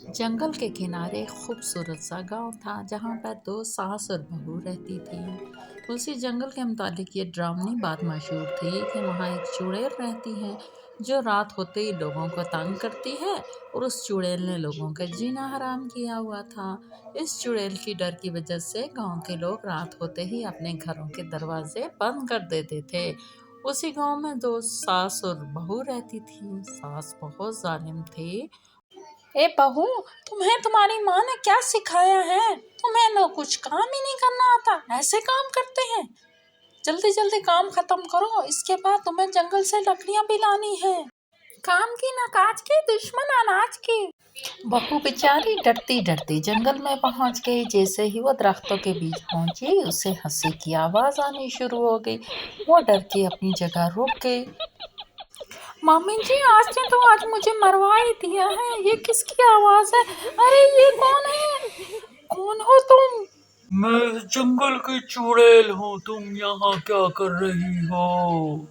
जंगल के किनारे एक खूबसूरत सा गांव था जहां पर दो सास और बहू रहती थी। उसी जंगल के मुतालिक ये डरावनी बात मशहूर थी कि वहां एक चुड़ैल रहती है जो रात होते ही लोगों को तंग करती है। और उस चुड़ैल ने लोगों का जीना हराम किया हुआ था। इस चुड़ैल की डर की वजह से गांव के लोग रात होते ही अपने घरों के दरवाजे बंद कर देते थे। उसी गांव में दो सास और बहू रहती थी। सास बहुत जालिम थी। ए बहू, तुम्हें तुम्हारी माँ ने क्या सिखाया है? तुम्हें ना कुछ काम ही नहीं करना आता, ऐसे काम करते हैं। जल्दी जल्दी काम खत्म करो, इसके बाद तुम्हें जंगल से लकड़ियाँ भी लानी है। काम की ना काज की, दुश्मन अनाज की। बहू बेचारी डरती डरती जंगल में पहुंच गई। जैसे ही वो दरख्तों के बीच पहुंची उसे हंसी की आवाज आनी शुरू हो गई। वो डर के अपनी जगह रुक गई। मम्मी जी, आज ने तो आज मुझे मरवा ही दिया है। ये किसकी आवाज है? अरे ये कौन है? कौन हो तुम? मैं इस जंगल की चुड़ैल हूँ। तुम यहाँ क्या कर रही हो?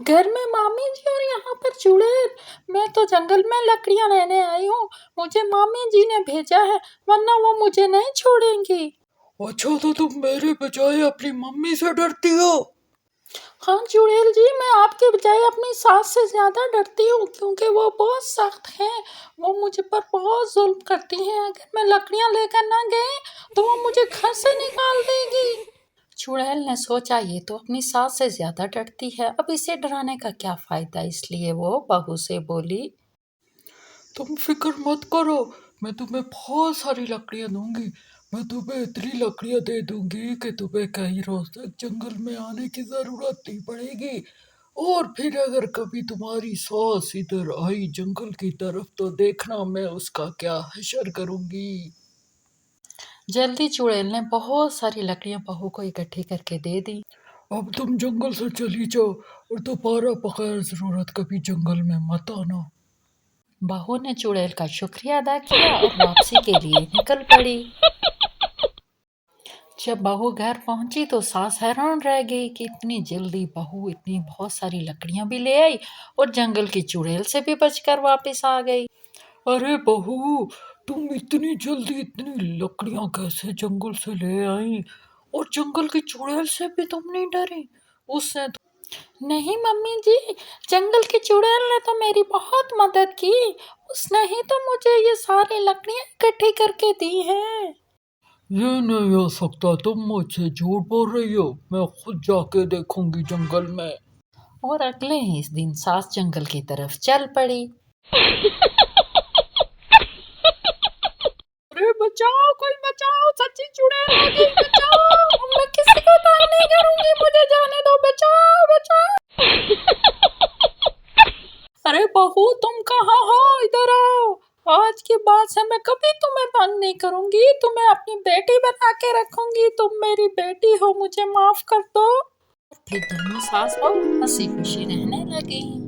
घर में मामी जी और यहाँ पर चुड़ैल। मैं तो जंगल में लकड़ियाँ लेने आई हूँ। मुझे मामी जी ने भेजा है, वरना वो मुझे नहीं छोड़ेंगी। अच्छा, तो तुम मेरे बजाय अपनी मम्मी से डरती हो? हाँ चुड़ैल जी, मैं आपके बजाय अपनी सास से ज्यादा डरती हूँ क्योंकि वो बहुत सख्त हैं। वो मुझे पर बहुत जुल्म करती हैं। अगर मैं लकड़ियाँ लेकर ना गई तो वो मुझे घर से निकाल देगी। चुड़ैल ने सोचा ये तो अपनी सास से ज्यादा डरती है, अब इसे डराने का क्या फायदा। इसलिए वो बहू से बोली, तुम फिक्र मत करो, मैं तुम्हें बहुत सारी लकड़ियाँ दूंगी। मैं तुम्हें इतनी लकड़ियाँ दे दूंगी कि तुम्हें कई रोज तक जंगल में आने की जरूरत नहीं पड़ेगी। और फिर अगर कभी तुम्हारी सास इधर आई जंगल की तरफ तो देखना मैं उसका क्या हशर करूंगी। जल्दी चुड़ैल ने बहुत सारी लकड़ियां बहू को इकट्ठी करके दे दी। अब तुम जंगल से चली जाओ और दोबारा बगैर जरूरत कभी जंगल में मत आना। बहू ने चुड़ैल का शुक्रिया अदा किया और वापसी के लिए निकल पड़ी। जब बहू घर पहुंची तो सास हैरान रह गई कि इतनी जल्दी बहू इतनी बहुत सारी लकड़ियां भी ले आई और जंगल की चुड़ैल से भी बचकर वापस आ गई। अरे बहू, तुम इतनी जल्दी इतनी लकड़ियां कैसे जंगल से ले आई? और जंगल की चुड़ैल से भी तुम नहीं डरी? उसने नहीं मम्मी जी, जंगल की चुड़ैल ने तो मेरी बहुत मदद की। उसने ही तो मुझे ये सारी लकड़ियां इकट्ठी करके दी हैं। ये नहीं हो सकता, तुम मुझसे झूठ बोल रही हो। मैं खुद जाके देखूंगी जंगल में। और अगले ही इस दिन सास जंगल की तरफ चल पड़ी। अरे बचाओ, कोई बचाओ, सच्ची चुड़ैल आ गई, बचाओ। अब मैं किसी को तंग नहीं करूंगी, मुझे जाने दो, बचाओ बचाओ। अरे बहू, तुम कहाँ हो? इधर आओ। आज के बाद से मैं कभी तुम्हें तंग नहीं करूंगी, तुम्हें अपनी बेटी बना के रखूंगी। तुम मेरी बेटी हो, मुझे माफ कर दो। फिर दोनों सास बहू हंसी खुशी रहने लगी।